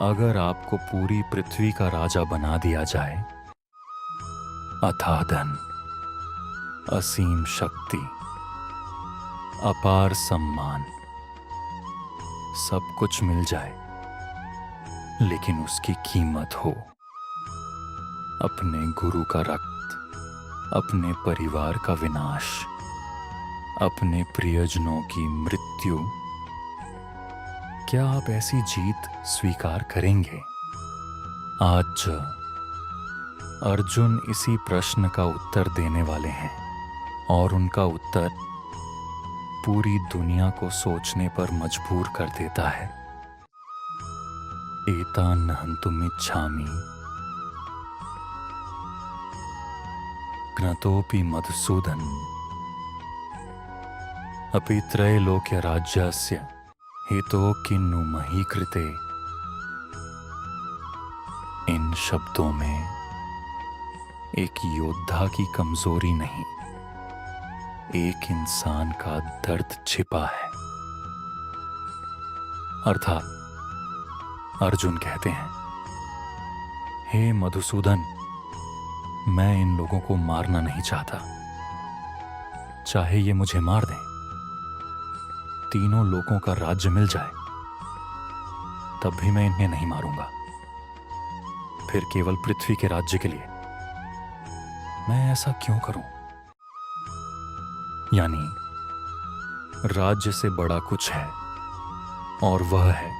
अगर आपको पूरी पृथ्वी का राजा बना दिया जाए, अथाह धन, असीम शक्ति, अपार सम्मान, सब कुछ मिल जाए, लेकिन उसकी कीमत हो अपने गुरु का रक्त, अपने परिवार का विनाश, अपने प्रियजनों की मृत्यु, क्या आप ऐसी जीत स्वीकार करेंगे? आज अर्जुन इसी प्रश्न का उत्तर देने वाले हैं, और उनका उत्तर पूरी दुनिया को सोचने पर मजबूर कर देता है। एतान हन्तुमिच्छामि घ्नतोऽपि मधुसूदन अपि त्रैलोक्य राज्यस्य हेतो किन्नु मही कृते। इन शब्दों में एक योद्धा की कमजोरी नहीं, एक इंसान का दर्द छिपा है। अर्थात अर्जुन कहते हैं, हे मधुसूदन, मैं इन लोगों को मारना नहीं चाहता। चाहे ये मुझे मार दें, तीनों लोगों का राज्य मिल जाए, तब भी मैं इन्हें नहीं मारूंगा। फिर केवल पृथ्वी के राज्य के लिए मैं ऐसा क्यों करूं? यानी राज्य से बड़ा कुछ है, और वह है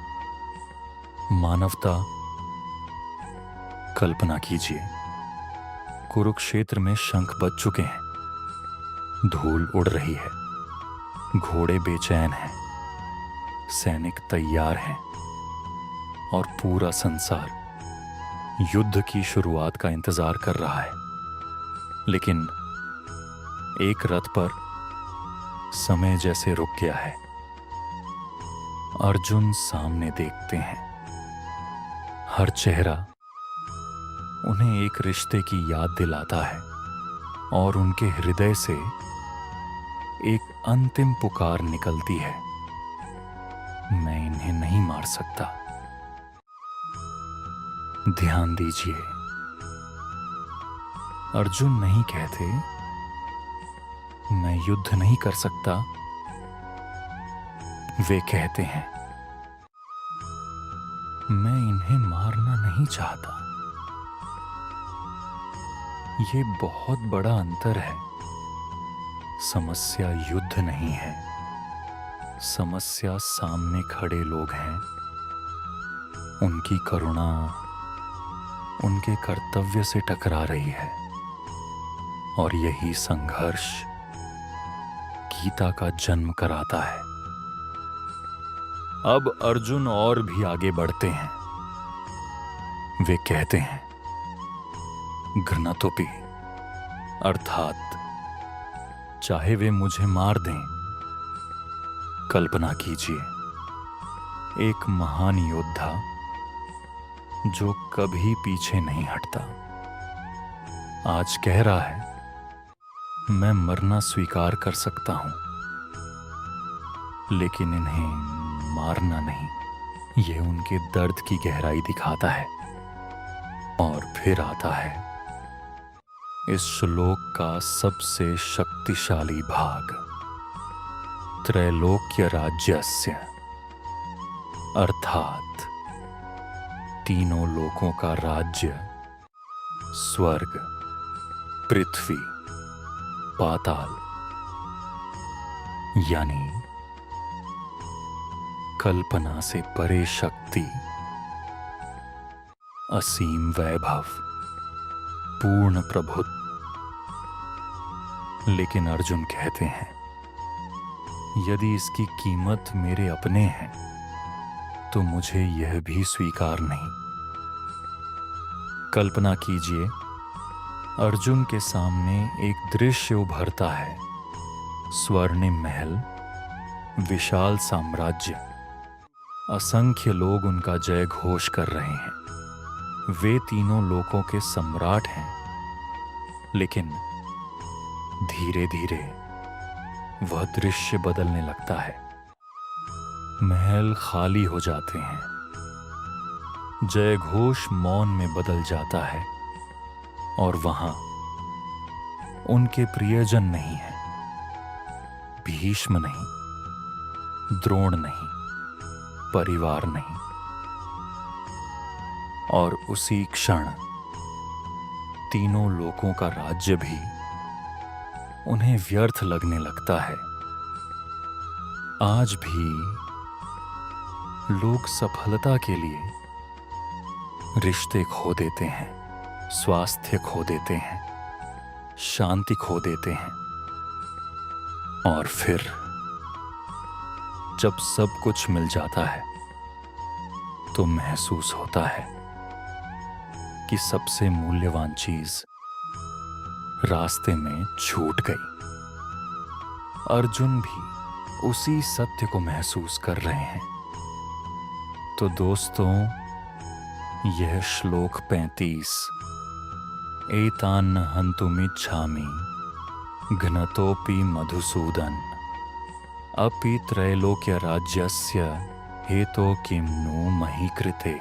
मानवता। कल्पना कीजिए, कुरुक्षेत्र में शंख बज चुके हैं, धूल उड़ रही है, घोड़े बेचैन हैं, सैनिक तैयार हैं, और पूरा संसार युद्ध की शुरुआत का इंतजार कर रहा है। लेकिन एक रथ पर समय जैसे रुक गया है। अर्जुन सामने देखते हैं, हर चेहरा उन्हें एक रिश्ते की याद दिलाता है, और उनके हृदय से एक अंतिम पुकार निकलती है, मैं इन्हें नहीं मार सकता। ध्यान दीजिए, अर्जुन नहीं कहते मैं युद्ध नहीं कर सकता, वे कहते हैं मैं इन्हें मारना नहीं चाहता। ये बहुत बड़ा अंतर है। समस्या युद्ध नहीं है, समस्या सामने खड़े लोग हैं। उनकी करुणा उनके कर्तव्य से टकरा रही है, और यही संघर्ष गीता का जन्म कराता है। अब अर्जुन और भी आगे बढ़ते हैं। वे कहते हैं, घ्नतोऽपि, अर्थात चाहे वे मुझे मार दें। कल्पना कीजिए, एक महान योद्धा जो कभी पीछे नहीं हटता, आज कह रहा है मैं मरना स्वीकार कर सकता हूं, लेकिन इन्हें मारना नहीं। यह उनके दर्द की गहराई दिखाता है। और फिर आता है इस श्लोक का सबसे शक्तिशाली भाग, त्रैलोक्य राज्यस्य, अर्थात तीनों लोकों का राज्य, स्वर्ग, पृथ्वी, पाताल, यानी कल्पना से परे शक्ति, असीम वैभव, पूर्ण प्रभुत्व। लेकिन अर्जुन कहते हैं, यदि इसकी कीमत मेरे अपने हैं, तो मुझे यह भी स्वीकार नहीं। कल्पना कीजिए, अर्जुन के सामने एक दृश्य उभरता है। स्वर्णिम महल, विशाल साम्राज्य, असंख्य लोग उनका जय घोष कर रहे हैं। वे तीनों लोकों के सम्राट हैं। लेकिन धीरे धीरे वह दृश्य बदलने लगता है। महल खाली हो जाते हैं, जय घोष मौन में बदल जाता है और वहां उनके प्रियजन नहीं है, भीष्म नहीं, द्रोण नहीं, परिवार नहीं। और उसी क्षण तीनों लोकों का राज्य भी उन्हें व्यर्थ लगने लगता है। आज भी लोग सफलता के लिए रिश्ते खो देते हैं, स्वास्थ्य खो देते हैं, शांति खो देते हैं, और फिर जब सब कुछ मिल जाता है तो महसूस होता है कि सबसे मूल्यवान चीज रास्ते में छूट गई। अर्जुन भी उसी सत्य को महसूस कर रहे हैं। तो दोस्तों, यह श्लोक 35 एतान्न हन्तुमिच्छामि घ्नतोऽपि मधुसूदन अपि त्रैलोक्य राज्यस्य हेतो किं नु मही कृते।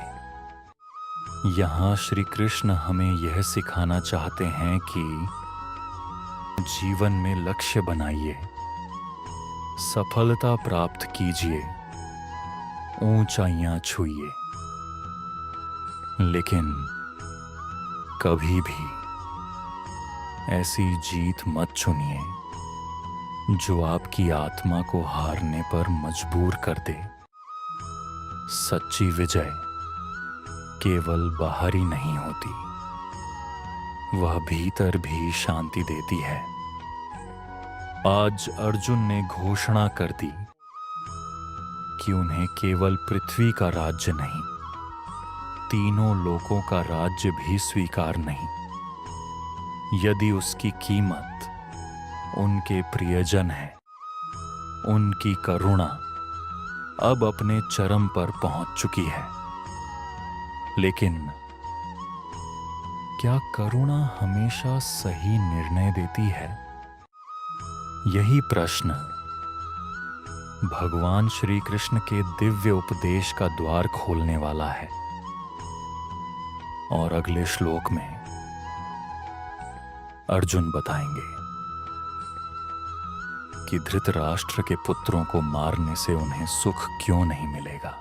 यहाँ श्री कृष्ण हमें यह सिखाना चाहते हैं कि जीवन में लक्ष्य बनाइए, सफलता प्राप्त कीजिए, ऊंचाइयां छूइए, लेकिन कभी भी ऐसी जीत मत चुनिए जो आपकी आत्मा को हारने पर मजबूर कर दे। सच्ची विजय केवल बाहरी नहीं होती, वह भीतर भी शांति देती है। आज अर्जुन ने घोषणा कर दी कि उन्हें केवल पृथ्वी का राज्य नहीं, तीनों लोकों का राज्य भी स्वीकार नहीं, यदि उसकी कीमत उनके प्रियजन है। उनकी करुणा अब अपने चरम पर पहुंच चुकी है। लेकिन क्या करुणा हमेशा सही निर्णय देती है? यही प्रश्न भगवान श्री कृष्ण के दिव्य उपदेश का द्वार खोलने वाला है। और अगले श्लोक में अर्जुन बताएंगे कि धृतराष्ट्र के पुत्रों को मारने से उन्हें सुख क्यों नहीं मिलेगा।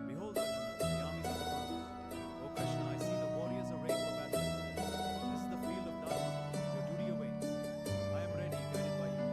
Behold, Arjuna, the armies of the world. O Krishna, I see the warriors arrayed for battle. This is the field of Dharma. Your duty awaits. I am ready, guided by you.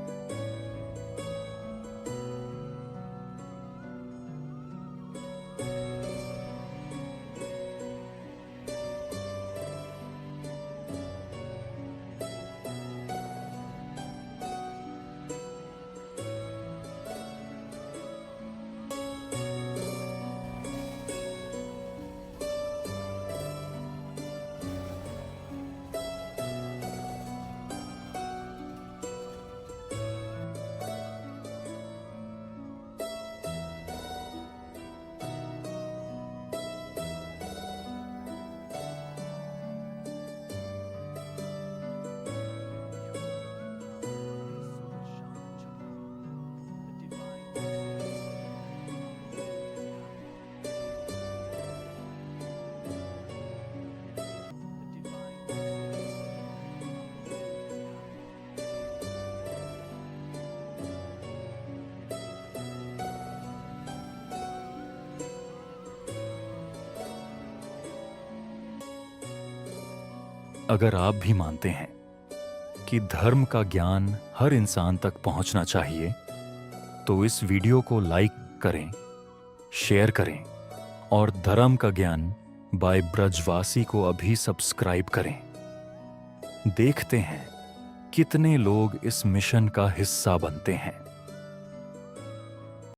अगर आप भी मानते हैं कि धर्म का ज्ञान हर इंसान तक पहुंचना चाहिए, तो इस वीडियो को लाइक करें, शेयर करें और धर्म का ज्ञान बाय ब्रजवासी को अभी सब्सक्राइब करें। देखते हैं कितने लोग इस मिशन का हिस्सा बनते हैं।